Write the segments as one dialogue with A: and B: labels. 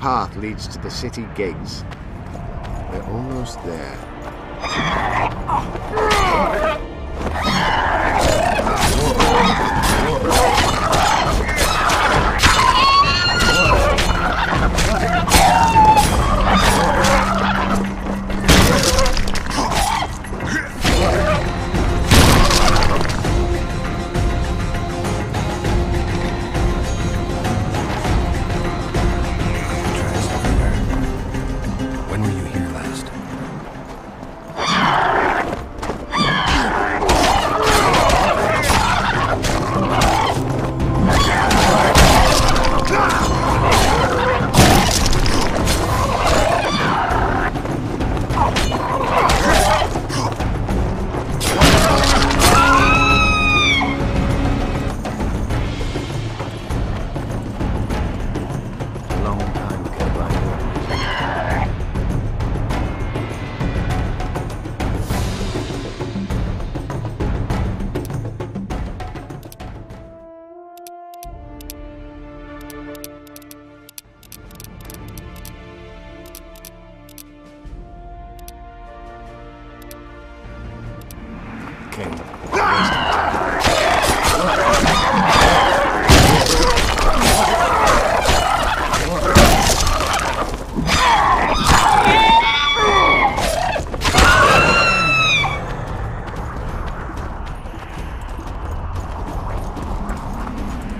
A: path leads to the city gates. We're almost there.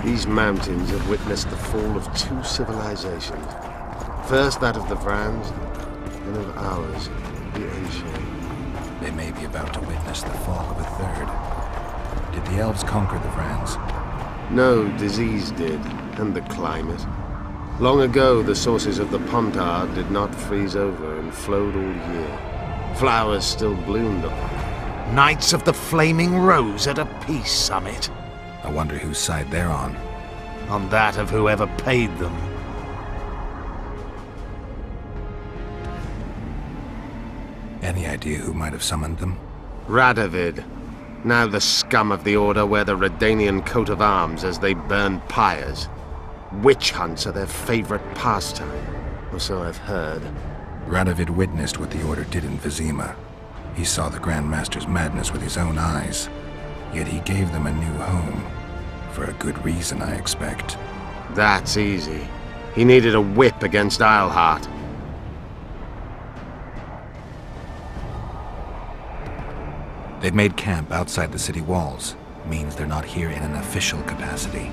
A: These mountains have witnessed the fall of two civilizations. First that of the Vrans, then of ours, the Ancient.
B: They may be about to witness the fall of a third. Did the elves conquer the Vrans?
A: No, disease did, and the climate. Long ago, the sources of the Pontar did not freeze over and flowed all year. Flowers still bloomed upon it.
C: Knights of the Flaming Rose at a peace summit.
B: I wonder whose side they're on.
C: On that of whoever paid them.
B: Any idea who might have summoned them?
A: Radovid. Now the scum of the Order wear the Redanian coat of arms as they burn pyres. Witch hunts are their favorite pastime, or so I've heard.
B: Radovid witnessed what the Order did in Vizima. He saw the Grand Master's madness with his own eyes. Yet he gave them a new home. For a good reason, I expect.
A: That's easy. He needed a whip against Isleheart.
B: They've made camp outside the city walls. Means they're not here in an official capacity.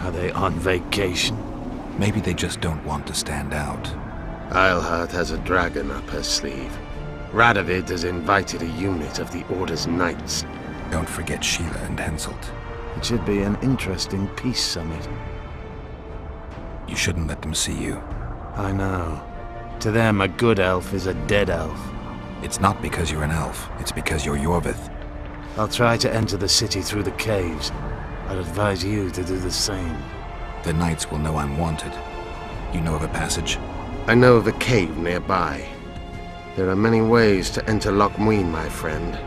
C: Are they on vacation?
B: Maybe they just don't want to stand out.
A: Isleheart has a dragon up her sleeve. Radovid has invited a unit of the Order's knights.
B: Don't forget Sheila and Henselt.
C: It should be an interesting peace summit.
B: You shouldn't let them see you.
C: I know. To them, a good elf is a dead elf.
B: It's not because you're an elf, it's because you're Yorvith.
C: I'll try to enter the city through the caves. I'd advise you to do the same.
B: The knights will know I'm wanted. You know of a passage?
A: I know of a cave nearby. There are many ways to enter Loch Muin, my friend.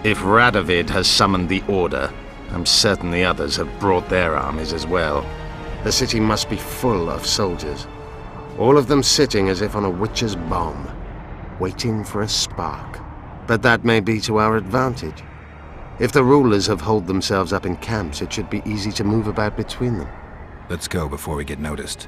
A: If Radovid has summoned the Order, I'm certain the others have brought their armies as well. The city must be full of soldiers. All of them sitting as if on a witch's bomb, waiting for a spark. But that may be to our advantage. If the rulers have holed themselves up in camps, it should be easy to move about between them.
B: Let's go before we get noticed.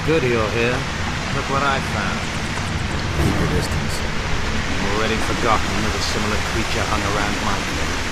C: Good you're here. Look what I found.
B: Keep your distance.
C: I've already forgotten that a similar creature hung around my cave.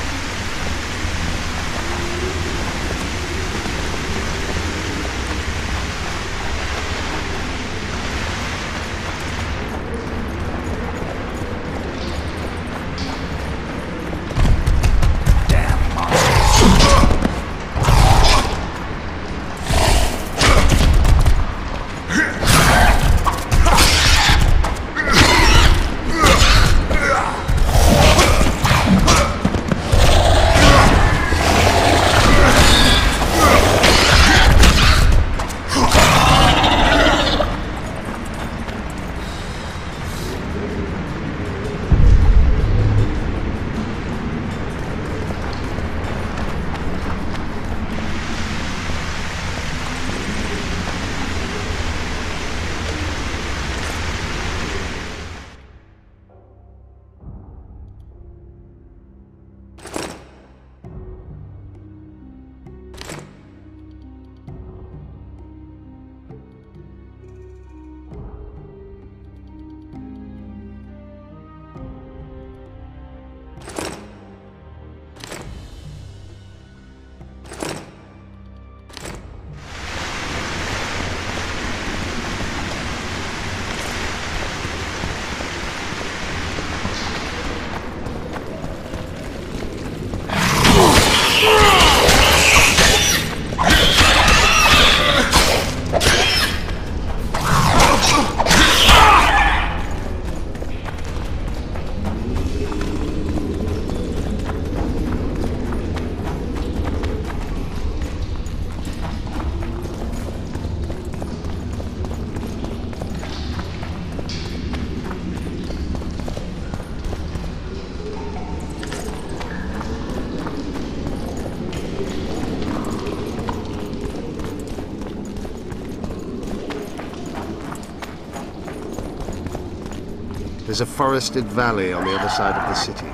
A: There's a forested valley on the other side of the city,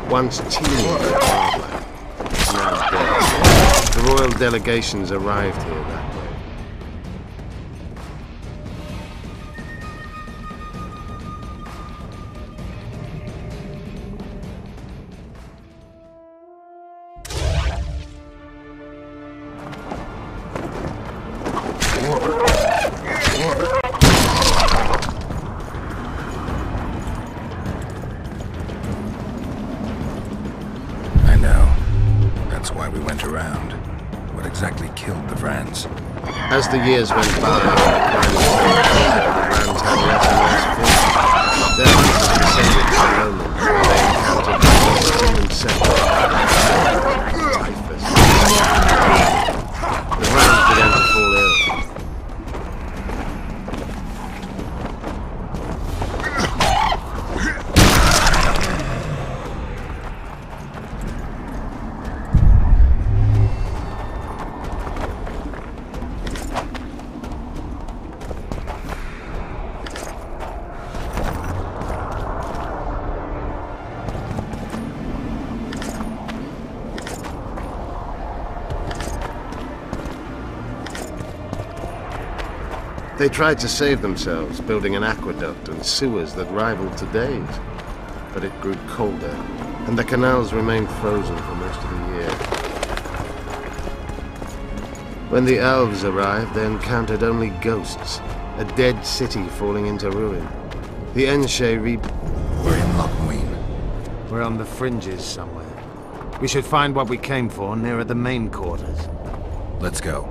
A: once teeming with wildlife. It's now dead. The royal delegations arrived here that way.
B: I know. That's why we went around. What exactly killed the Vrans?
A: As the years went by, the Vrans had less and less food. Their hunters descended from lowlands, where they encountered the human settlers. Typhus. The Vrans began to fall ill. They tried to save themselves, building an aqueduct and sewers that rivaled today's. But it grew colder, and the canals remained frozen for most of the year. When the elves arrived, they encountered only ghosts, a dead city falling into ruin. The
B: We're in Lochmuin.
C: We're on the fringes somewhere. We should find what we came for nearer the main quarters.
B: Let's go.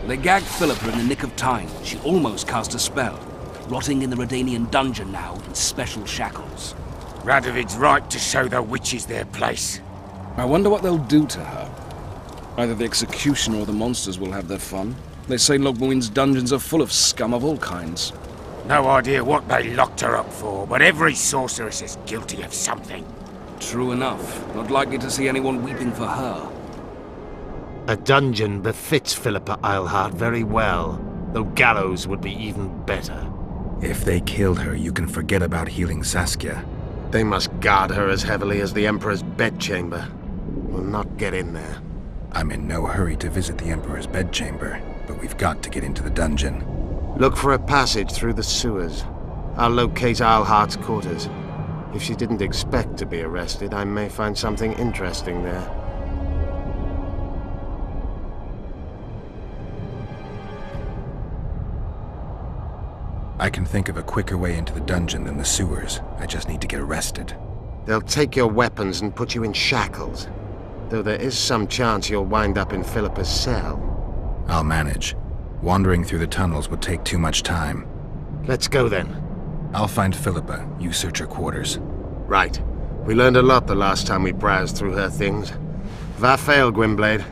D: They gagged Philippa in the nick of time. She almost cast a spell. Rotting in the Redanian dungeon now in special shackles.
E: Radovid's right to show the witches their place.
F: I wonder what they'll do to her. Either the executioner or the monsters will have their fun. They say Lochmuin's dungeons are full of scum of all kinds.
E: No idea what they locked her up for, but every sorceress is guilty of something.
D: True enough. Not likely to see anyone weeping for her.
C: A dungeon befits Philippa Eilhart very well, though gallows would be even better.
B: If they killed her, you can forget about healing Saskia.
A: They must guard her as heavily as the Emperor's bedchamber. We'll not get in there.
B: I'm in no hurry to visit the Emperor's bedchamber, but we've got to get into the dungeon.
A: Look for a passage through the sewers. I'll locate Eilhart's quarters. If she didn't expect to be arrested, I may find something interesting there.
B: I can think of a quicker way into the dungeon than the sewers. I just need to get arrested.
A: They'll take your weapons and put you in shackles. Though there is some chance you'll wind up in Philippa's cell.
B: I'll manage. Wandering through the tunnels would take too much time.
C: Let's go then.
B: I'll find Philippa. You search her quarters.
A: Right. We learned a lot the last time we browsed through her things. Va fail, Gwynblade.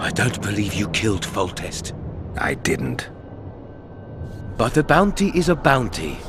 G: I don't believe you killed Foltest.
B: I didn't.
G: But a bounty is a bounty.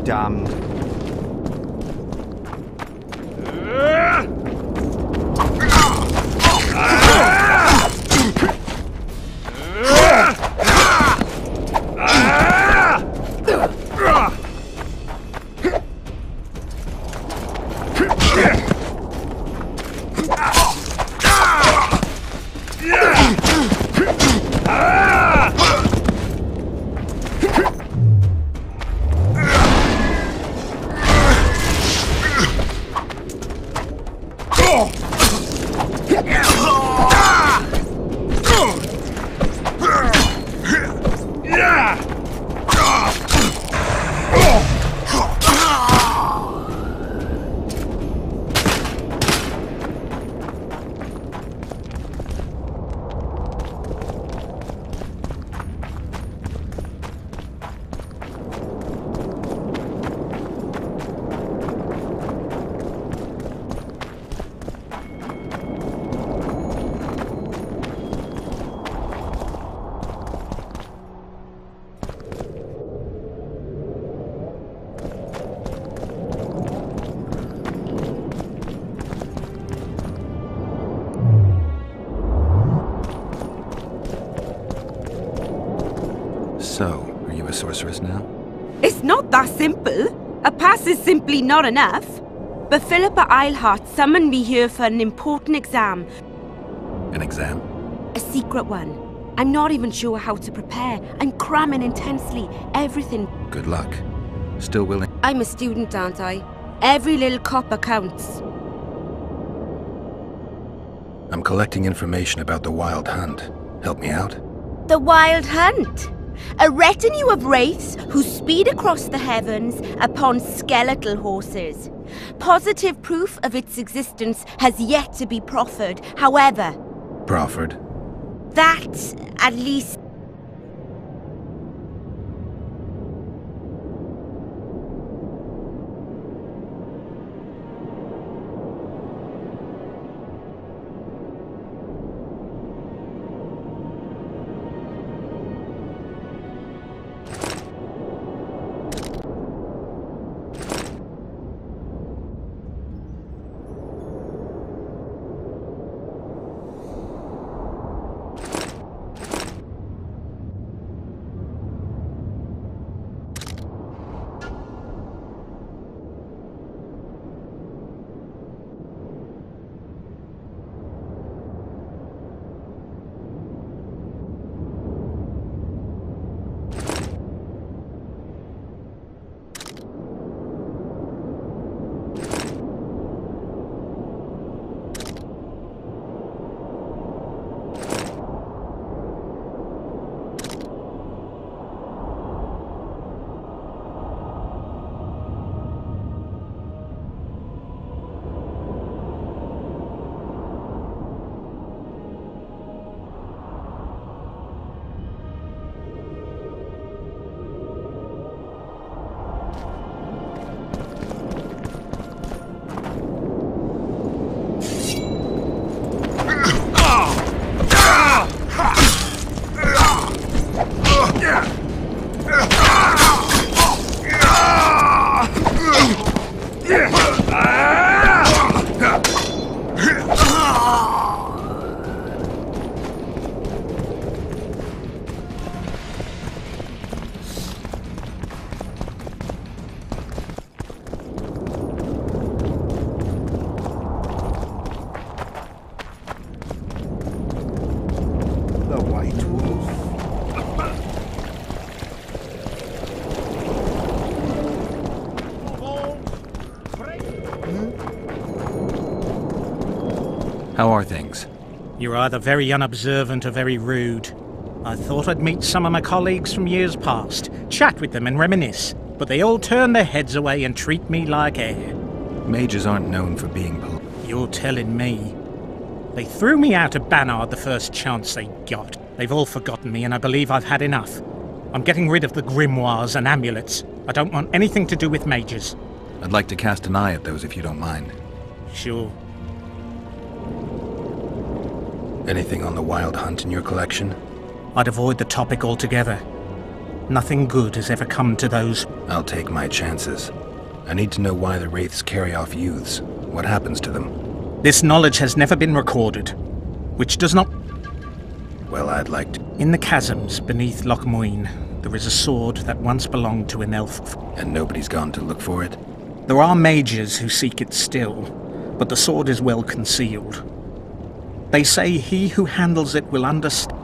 H: damned.
B: So, are you a sorceress now?
I: It's not that simple. A pass is simply not enough. But Philippa Eilhart summoned me here for an important exam.
B: An exam?
I: A secret one. I'm not even sure how to prepare. I'm cramming intensely. Everything.
B: Good luck. Still willing?
I: I'm a student, aren't I? Every little copper counts.
B: I'm collecting information about the Wild Hunt. Help me out?
I: The Wild Hunt. A retinue of wraiths who speed across the heavens upon skeletal horses. Positive proof of its existence has yet to be proffered, however.
B: Proffered?
I: That, at least...
B: How are things?
J: You're either very unobservant or very rude. I thought I'd meet some of my colleagues from years past, chat with them and reminisce, but they all turn their heads away and treat me like air.
B: Mages aren't known for being polite.
J: You're telling me. They threw me out of Banard the first chance they got. They've all forgotten me and I believe I've had enough. I'm getting rid of the grimoires and amulets. I don't want anything to do with mages.
B: I'd like to cast an eye at those if you don't mind.
J: Sure.
B: Anything on the Wild Hunt in your collection?
J: I'd avoid the topic altogether. Nothing good has ever come to those.
B: I'll take my chances. I need to know why the Wraiths carry off youths. What happens to them?
J: This knowledge has never been recorded, which does not...
B: Well, I'd like to...
J: In the chasms beneath Loch Muin, there is a sword that once belonged to an elf.
B: And nobody's gone to look for it?
J: There are mages who seek it still, but the sword is well concealed. They say he who handles it will understand.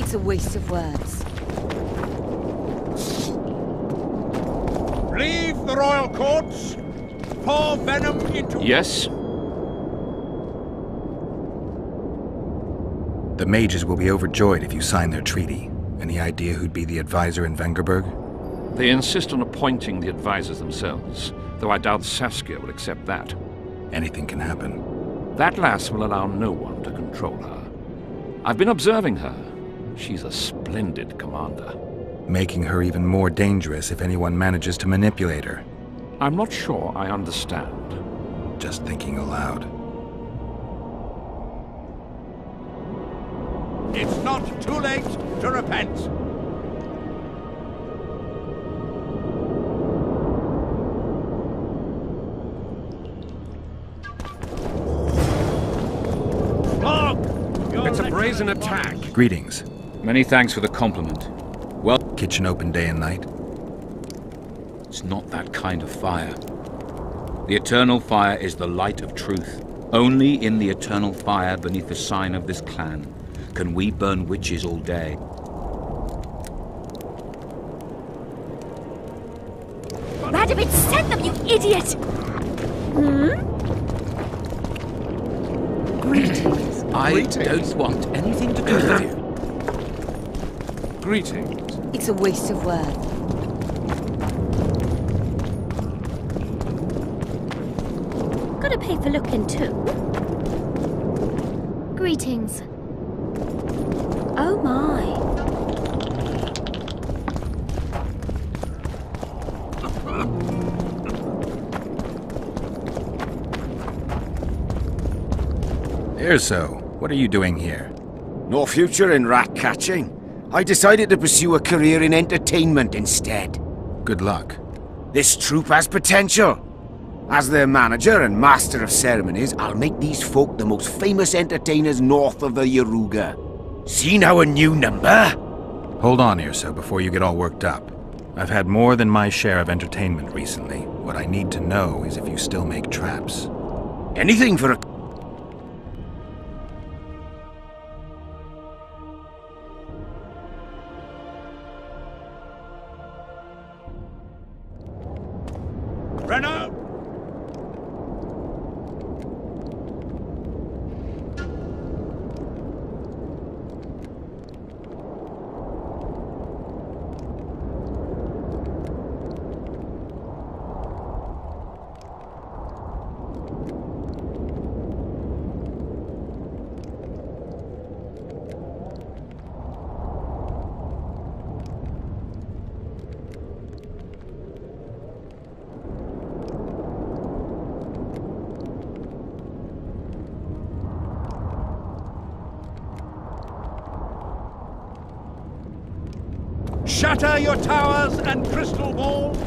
I: It's a waste of words.
E: Leave the royal courts. Pour venom into...
G: Yes?
B: The mages will be overjoyed if you sign their treaty. Any idea who'd be the advisor in Vengerberg?
G: They insist on appointing the advisors themselves, though I doubt Saskia will accept that.
B: Anything can happen.
G: That lass will allow no one to control her. I've been observing her. She's a splendid commander.
B: Making her even more dangerous if anyone manages to manipulate her.
G: I'm not sure I understand.
B: Just thinking aloud.
E: It's not too late to repent.
F: It's a brazen attack.
B: Greetings.
H: Many thanks for the compliment. Well,
B: Kitchen open day and night?
H: it's not that kind of fire. The eternal fire is the light of truth. Only in the eternal fire beneath the sign of this clan can we burn witches all day.
I: Radovid sent them, you idiot! Greetings.
H: I don't want anything to do with you.
F: Greetings.
I: It's a waste of words.
K: Gotta pay for looking too. Greetings. Oh my.
B: Erso, what are you doing here?
E: No future in rat catching. I decided to pursue a career in entertainment instead.
B: Good luck.
E: This troupe has potential. As their manager and master of ceremonies, I'll make these folk the most famous entertainers north of the Yaruga. See now a new number?
B: Hold on, Irso, before you get all worked up. I've had more than my share of entertainment recently. What I need to know is if you still make traps.
E: Anything for a...
C: Renner! Shatter your towers and crystal balls!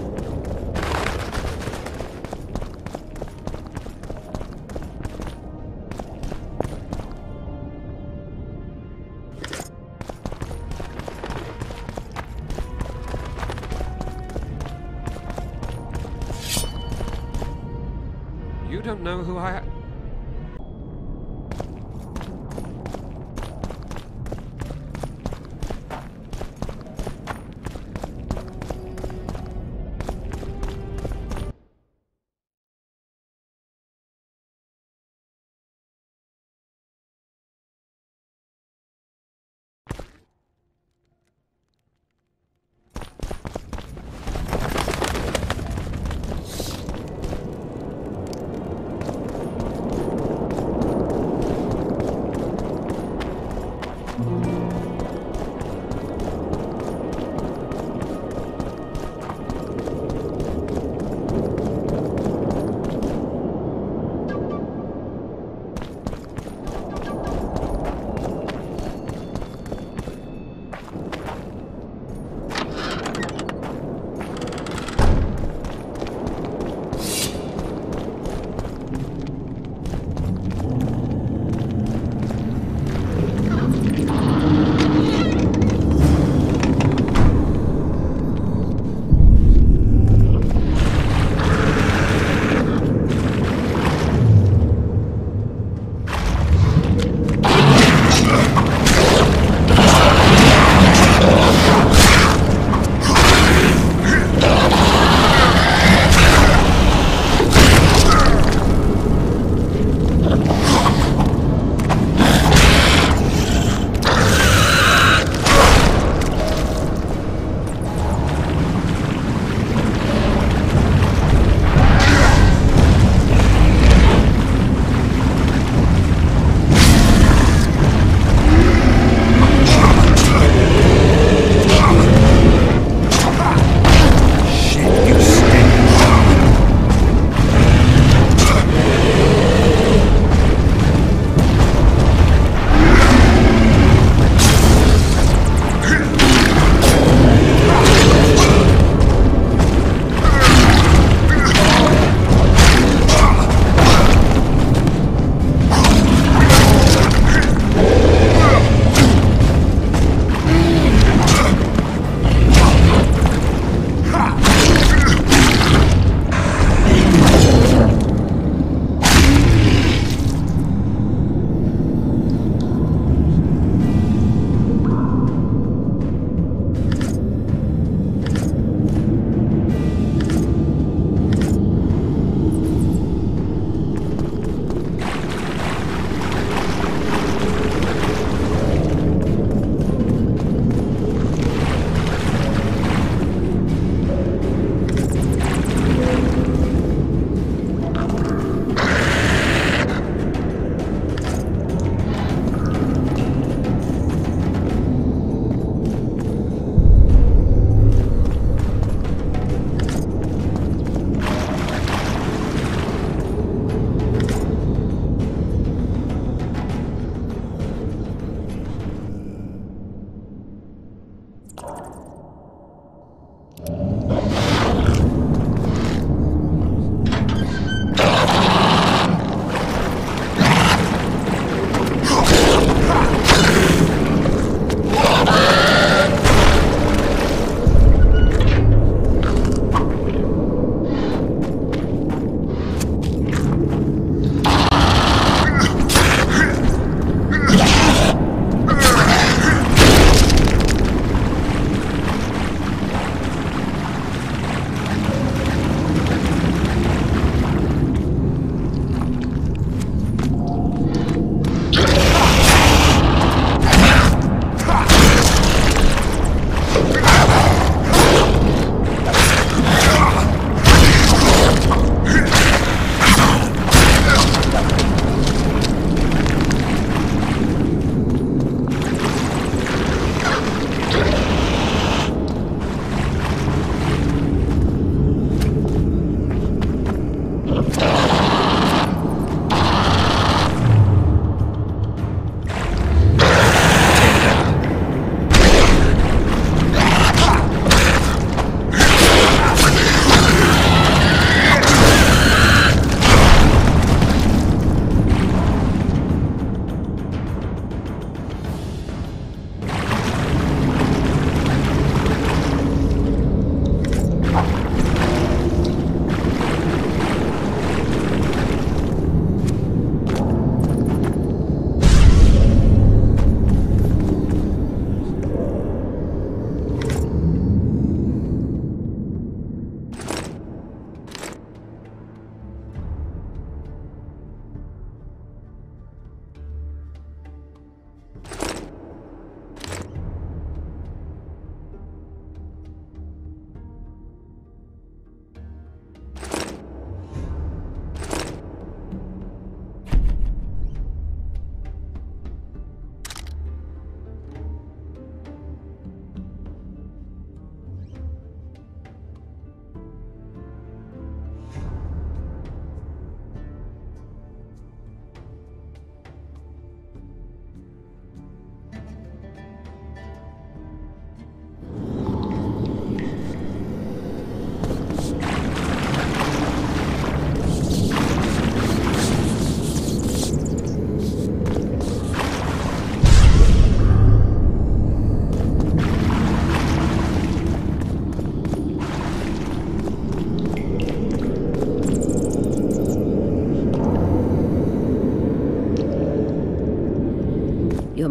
L: You don't know who I am?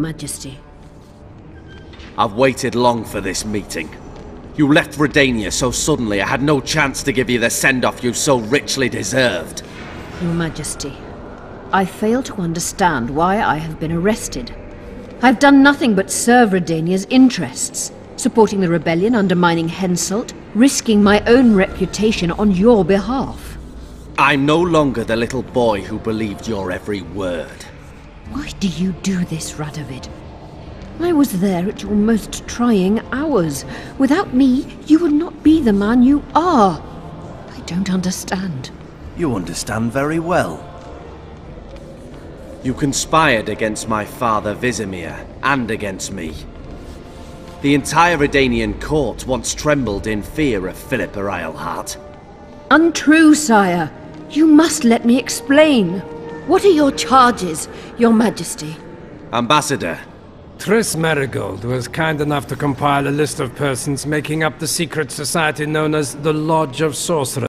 M: Majesty.
N: I've waited long for this meeting. You left Redania so suddenly I had no chance to give you the send-off you so richly deserved.
M: Your Majesty, I fail to understand why I have been arrested. I've done nothing but serve Redania's interests, supporting the rebellion, undermining Henselt, risking my own reputation on your behalf.
N: I'm no longer the little boy who believed your every word.
M: Why do you do this, Radovid? I was there at your most trying hours. Without me, you would not be the man you are. I don't understand.
O: You understand very well.
N: You conspired against my father Vizimir, and against me. The entire Redanian court once trembled in fear of Philippa Eilhart.
M: Untrue, sire. You must let me explain. What are your charges, your Majesty?
N: Ambassador.
L: Triss Marigold was kind enough to compile a list of persons making up the secret society known as the Lodge of Sorcerers.